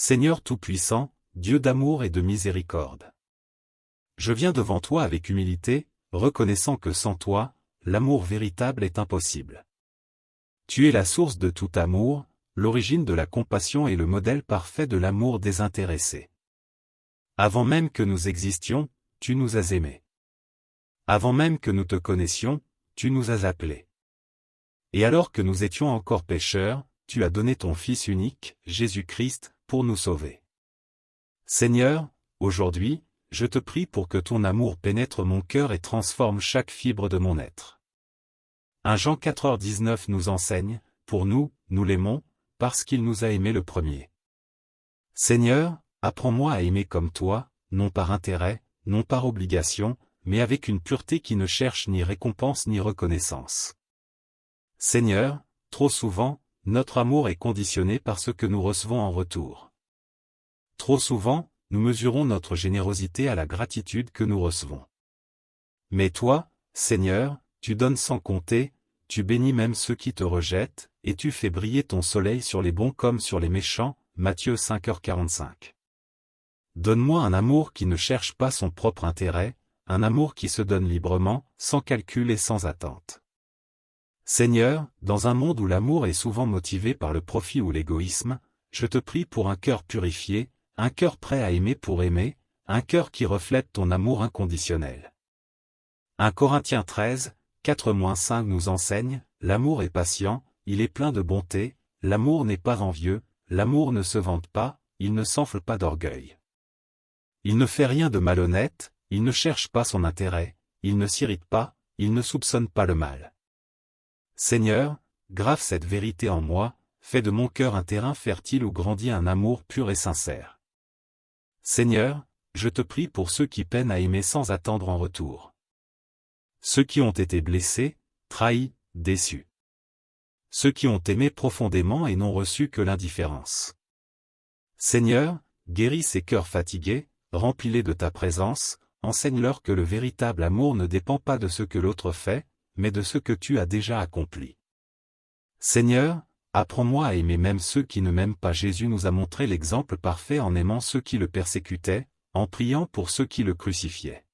Seigneur Tout-Puissant, Dieu d'amour et de miséricorde. Je viens devant toi avec humilité, reconnaissant que sans toi, l'amour véritable est impossible. Tu es la source de tout amour, l'origine de la compassion et le modèle parfait de l'amour désintéressé. Avant même que nous existions, tu nous as aimés. Avant même que nous te connaissions, tu nous as appelés. Et alors que nous étions encore pécheurs, tu as donné ton Fils unique, Jésus-Christ, pour nous sauver. Seigneur, aujourd'hui, je te prie pour que ton amour pénètre mon cœur et transforme chaque fibre de mon être. 1 Jean 4h19 nous enseigne, pour nous, nous l'aimons, parce qu'il nous a aimés le premier. Seigneur, apprends-moi à aimer comme toi, non par intérêt, non par obligation, mais avec une pureté qui ne cherche ni récompense ni reconnaissance. Seigneur, trop souvent, notre amour est conditionné par ce que nous recevons en retour. Trop souvent, nous mesurons notre générosité à la gratitude que nous recevons. Mais toi, Seigneur, tu donnes sans compter, tu bénis même ceux qui te rejettent, et tu fais briller ton soleil sur les bons comme sur les méchants, Matthieu 5h45. Donne-moi un amour qui ne cherche pas son propre intérêt, un amour qui se donne librement, sans calcul et sans attente. Seigneur, dans un monde où l'amour est souvent motivé par le profit ou l'égoïsme, je te prie pour un cœur purifié, un cœur prêt à aimer pour aimer, un cœur qui reflète ton amour inconditionnel. 1 Corinthiens 13, 4-5 nous enseigne, l'amour est patient, il est plein de bonté, l'amour n'est pas envieux, l'amour ne se vante pas, il ne s'enfle pas d'orgueil. Il ne fait rien de malhonnête, il ne cherche pas son intérêt, il ne s'irrite pas, il ne soupçonne pas le mal. Seigneur, grave cette vérité en moi, fais de mon cœur un terrain fertile où grandit un amour pur et sincère. Seigneur, je te prie pour ceux qui peinent à aimer sans attendre en retour. Ceux qui ont été blessés, trahis, déçus. Ceux qui ont aimé profondément et n'ont reçu que l'indifférence. Seigneur, guéris ces cœurs fatigués, remplis-les de ta présence, enseigne-leur que le véritable amour ne dépend pas de ce que l'autre fait, mais de ce que tu as déjà accompli. Seigneur, apprends-moi à aimer même ceux qui ne m'aiment pas. Jésus nous a montré l'exemple parfait en aimant ceux qui le persécutaient, en priant pour ceux qui le crucifiaient.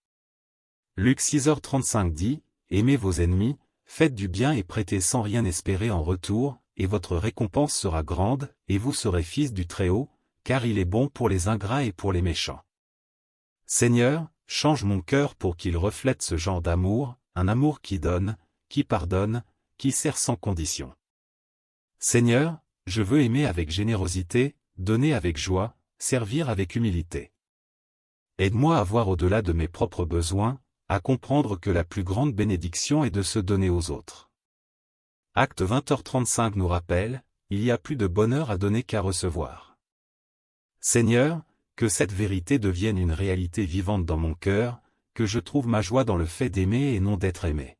Luc 6h35 dit, « Aimez vos ennemis, faites du bien et prêtez sans rien espérer en retour, et votre récompense sera grande, et vous serez fils du Très-Haut, car il est bon pour les ingrats et pour les méchants. » Seigneur, change mon cœur pour qu'il reflète ce genre d'amour, un amour qui donne, qui pardonne, qui sert sans condition. Seigneur, je veux aimer avec générosité, donner avec joie, servir avec humilité. Aide-moi à voir au-delà de mes propres besoins, à comprendre que la plus grande bénédiction est de se donner aux autres. Acte 20h35 nous rappelle, il y a plus de bonheur à donner qu'à recevoir. Seigneur, que cette vérité devienne une réalité vivante dans mon cœur, que je trouve ma joie dans le fait d'aimer et non d'être aimé.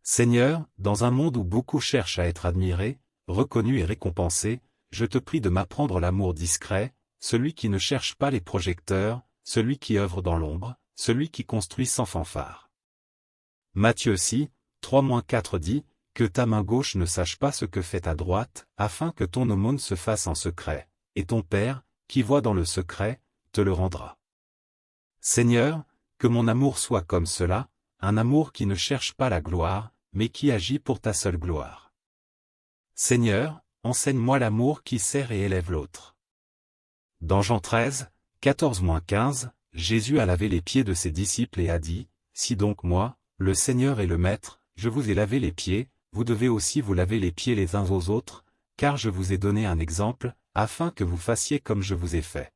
Seigneur, dans un monde où beaucoup cherchent à être admirés, reconnus et récompensés, je te prie de m'apprendre l'amour discret, celui qui ne cherche pas les projecteurs, celui qui œuvre dans l'ombre, celui qui construit sans fanfare. Matthieu 6, 3-4 dit, « Que ta main gauche ne sache pas ce que fait ta droite, afin que ton aumône se fasse en secret, et ton Père, qui voit dans le secret, te le rendra. » Seigneur, que mon amour soit comme cela, un amour qui ne cherche pas la gloire, mais qui agit pour ta seule gloire. Seigneur, enseigne-moi l'amour qui sert et élève l'autre. Dans Jean 13, 14-15, Jésus a lavé les pieds de ses disciples et a dit, « Si donc moi, le Seigneur et le Maître, je vous ai lavé les pieds, vous devez aussi vous laver les pieds les uns aux autres, car je vous ai donné un exemple, afin que vous fassiez comme je vous ai fait. »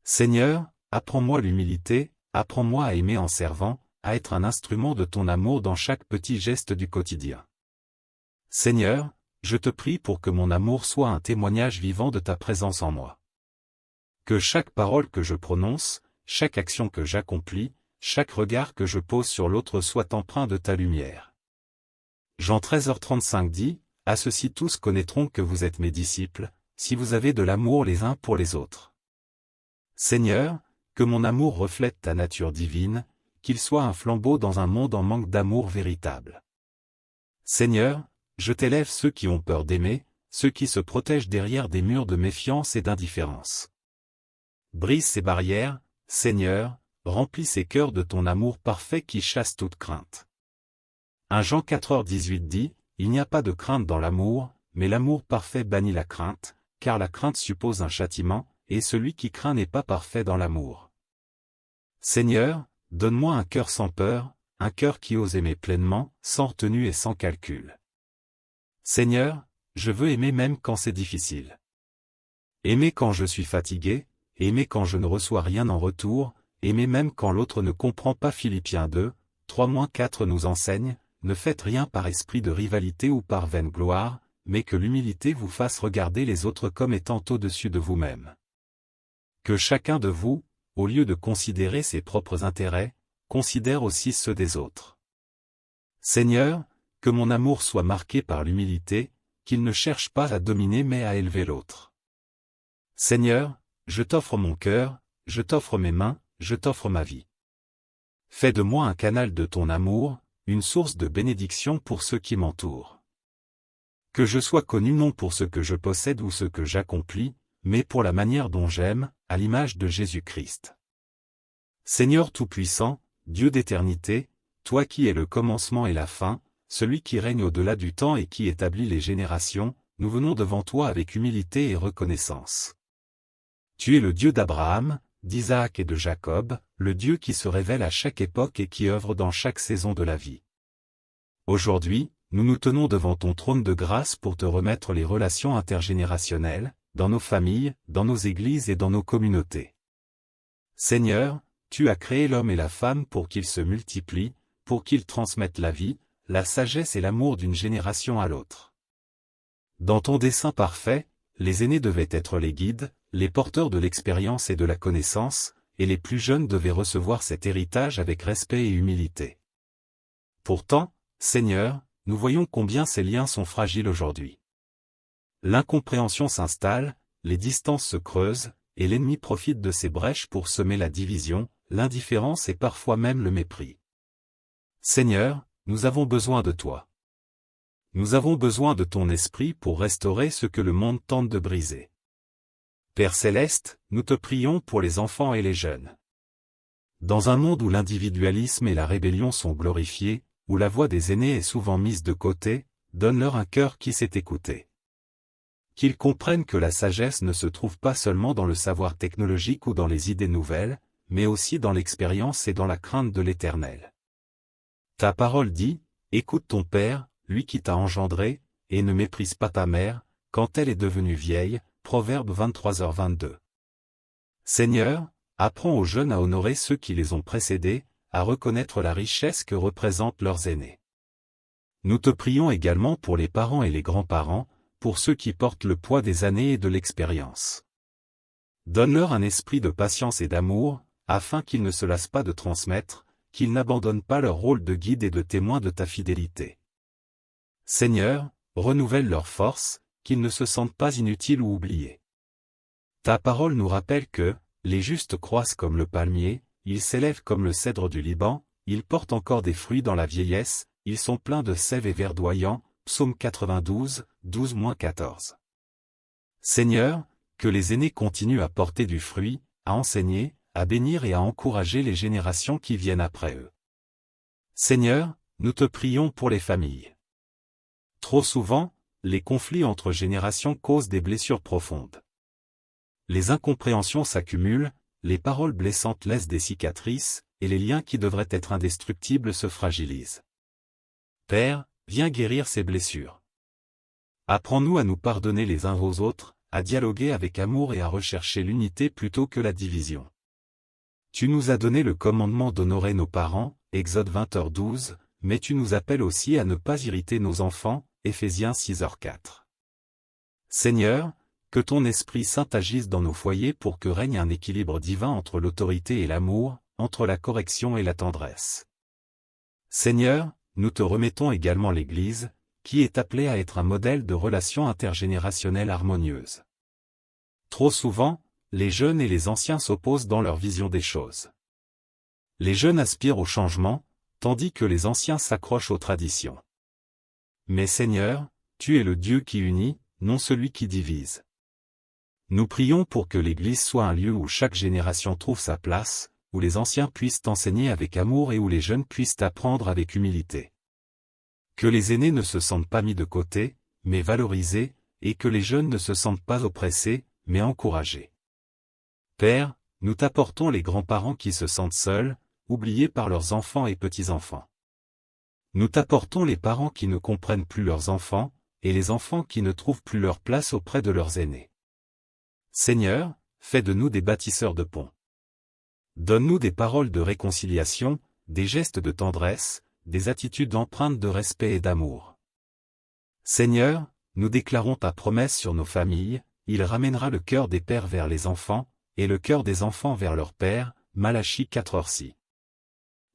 Seigneur, apprends-moi l'humilité, apprends-moi à aimer en servant, à être un instrument de ton amour dans chaque petit geste du quotidien. Seigneur, je te prie pour que mon amour soit un témoignage vivant de ta présence en moi. Que chaque parole que je prononce, chaque action que j'accomplis, chaque regard que je pose sur l'autre soit empreint de ta lumière. Jean 13h35 dit, « À ceux-ci tous connaîtront que vous êtes mes disciples, si vous avez de l'amour les uns pour les autres. » Seigneur, que mon amour reflète ta nature divine, qu'il soit un flambeau dans un monde en manque d'amour véritable. Seigneur, je t'élève ceux qui ont peur d'aimer, ceux qui se protègent derrière des murs de méfiance et d'indifférence. Brise ces barrières, Seigneur, remplis ces cœurs de ton amour parfait qui chasse toute crainte. 1 Jean 4h18 dit, « Il n'y a pas de crainte dans l'amour, mais l'amour parfait bannit la crainte, car la crainte suppose un châtiment, et celui qui craint n'est pas parfait dans l'amour. » Seigneur, donne-moi un cœur sans peur, un cœur qui ose aimer pleinement, sans retenue et sans calcul. Seigneur, je veux aimer même quand c'est difficile. Aimer quand je suis fatigué, aimer quand je ne reçois rien en retour, aimer même quand l'autre ne comprend pas. Philippiens 2, 3-4 nous enseigne, ne faites rien par esprit de rivalité ou par vaine gloire, mais que l'humilité vous fasse regarder les autres comme étant au-dessus de vous-même. Que chacun de vous, au lieu de considérer ses propres intérêts, considère aussi ceux des autres. Seigneur, que mon amour soit marqué par l'humilité, qu'il ne cherche pas à dominer mais à élever l'autre. Seigneur, je t'offre mon cœur, je t'offre mes mains, je t'offre ma vie. Fais de moi un canal de ton amour, une source de bénédiction pour ceux qui m'entourent. Que je sois connu non pour ce que je possède ou ce que j'accomplis, mais pour la manière dont j'aime, à l'image de Jésus-Christ. Seigneur Tout-Puissant, Dieu d'éternité, toi qui es le commencement et la fin, celui qui règne au-delà du temps et qui établit les générations, nous venons devant toi avec humilité et reconnaissance. Tu es le Dieu d'Abraham, d'Isaac et de Jacob, le Dieu qui se révèle à chaque époque et qui œuvre dans chaque saison de la vie. Aujourd'hui, nous nous tenons devant ton trône de grâce pour te remettre les relations intergénérationnelles, dans nos familles, dans nos églises et dans nos communautés. Seigneur, tu as créé l'homme et la femme pour qu'ils se multiplient, pour qu'ils transmettent la vie, la sagesse et l'amour d'une génération à l'autre. Dans ton dessein parfait, les aînés devaient être les guides, les porteurs de l'expérience et de la connaissance, et les plus jeunes devaient recevoir cet héritage avec respect et humilité. Pourtant, Seigneur, nous voyons combien ces liens sont fragiles aujourd'hui. L'incompréhension s'installe, les distances se creusent, et l'ennemi profite de ces brèches pour semer la division, l'indifférence et parfois même le mépris. Seigneur, nous avons besoin de toi. Nous avons besoin de ton esprit pour restaurer ce que le monde tente de briser. Père Céleste, nous te prions pour les enfants et les jeunes. Dans un monde où l'individualisme et la rébellion sont glorifiés, où la voix des aînés est souvent mise de côté, donne-leur un cœur qui sait écouter. Qu'ils comprennent que la sagesse ne se trouve pas seulement dans le savoir technologique ou dans les idées nouvelles, mais aussi dans l'expérience et dans la crainte de l'Éternel. Ta parole dit, « Écoute ton Père, lui qui t'a engendré, et ne méprise pas ta mère, quand elle est devenue vieille. » Proverbe 23h22. Seigneur, apprends aux jeunes à honorer ceux qui les ont précédés, à reconnaître la richesse que représentent leurs aînés. Nous te prions également pour les parents et les grands-parents, pour ceux qui portent le poids des années et de l'expérience. Donne-leur un esprit de patience et d'amour, afin qu'ils ne se lassent pas de transmettre, qu'ils n'abandonnent pas leur rôle de guide et de témoin de ta fidélité. Seigneur, renouvelle leur force, qu'ils ne se sentent pas inutiles ou oubliés. Ta parole nous rappelle que, les justes croissent comme le palmier, ils s'élèvent comme le cèdre du Liban, ils portent encore des fruits dans la vieillesse, ils sont pleins de sève et verdoyants, Psaume 92, 12-14. Seigneur, que les aînés continuent à porter du fruit, à enseigner, à bénir et à encourager les générations qui viennent après eux. Seigneur, nous te prions pour les familles. Trop souvent, les conflits entre générations causent des blessures profondes. Les incompréhensions s'accumulent, les paroles blessantes laissent des cicatrices, et les liens qui devraient être indestructibles se fragilisent. Père, viens guérir ces blessures. Apprends-nous à nous pardonner les uns aux autres, à dialoguer avec amour et à rechercher l'unité plutôt que la division. Tu nous as donné le commandement d'honorer nos parents, Exode 20h12, mais tu nous appelles aussi à ne pas irriter nos enfants, Éphésiens 6h4. Seigneur, que ton Esprit Saint agisse dans nos foyers pour que règne un équilibre divin entre l'autorité et l'amour, entre la correction et la tendresse. Seigneur, nous te remettons également l'Église, qui est appelée à être un modèle de relations intergénérationnelles harmonieuses. Trop souvent, les jeunes et les anciens s'opposent dans leur vision des choses. Les jeunes aspirent au changement, tandis que les anciens s'accrochent aux traditions. Mais Seigneur, tu es le Dieu qui unit, non celui qui divise. Nous prions pour que l'Église soit un lieu où chaque génération trouve sa place, où les anciens puissent enseigner avec amour et où les jeunes puissent apprendre avec humilité. Que les aînés ne se sentent pas mis de côté, mais valorisés, et que les jeunes ne se sentent pas oppressés, mais encouragés. Père, nous t'apportons les grands-parents qui se sentent seuls, oubliés par leurs enfants et petits-enfants. Nous t'apportons les parents qui ne comprennent plus leurs enfants, et les enfants qui ne trouvent plus leur place auprès de leurs aînés. Seigneur, fais de nous des bâtisseurs de ponts. Donne-nous des paroles de réconciliation, des gestes de tendresse, des attitudes empreintes de respect et d'amour. Seigneur, nous déclarons ta promesse sur nos familles, il ramènera le cœur des pères vers les enfants, et le cœur des enfants vers leur père, Malachie 4:6.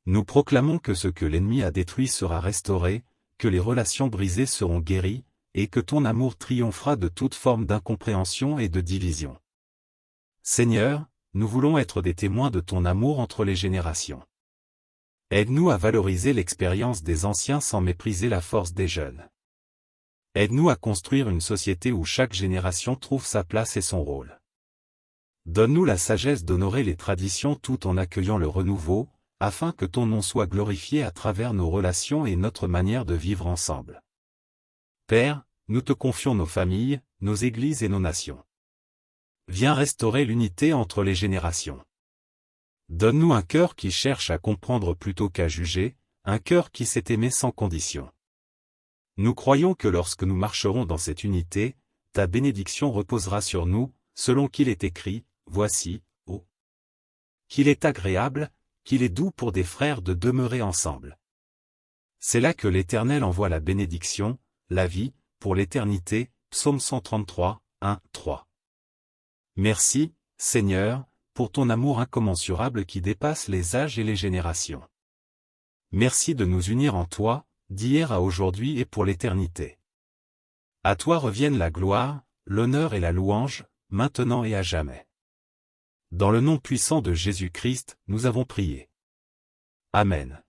Nous proclamons que ce que l'ennemi a détruit sera restauré, que les relations brisées seront guéries, et que ton amour triomphera de toute forme d'incompréhension et de division. Seigneur, nous voulons être des témoins de ton amour entre les générations. Aide-nous à valoriser l'expérience des anciens sans mépriser la force des jeunes. Aide-nous à construire une société où chaque génération trouve sa place et son rôle. Donne-nous la sagesse d'honorer les traditions tout en accueillant le renouveau, afin que ton nom soit glorifié à travers nos relations et notre manière de vivre ensemble. Père, nous te confions nos familles, nos églises et nos nations. Viens restaurer l'unité entre les générations. Donne-nous un cœur qui cherche à comprendre plutôt qu'à juger, un cœur qui sait aimer sans condition. Nous croyons que lorsque nous marcherons dans cette unité, ta bénédiction reposera sur nous, selon qu'il est écrit, voici, ô, qu'il est agréable, qu'il est doux pour des frères de demeurer ensemble. C'est là que l'Éternel envoie la bénédiction, la vie, pour l'éternité, Psaume 133, 1, 3. Merci, Seigneur, pour ton amour incommensurable qui dépasse les âges et les générations. Merci de nous unir en toi, d'hier à aujourd'hui et pour l'éternité. À toi reviennent la gloire, l'honneur et la louange, maintenant et à jamais. Dans le nom puissant de Jésus-Christ, nous avons prié. Amen.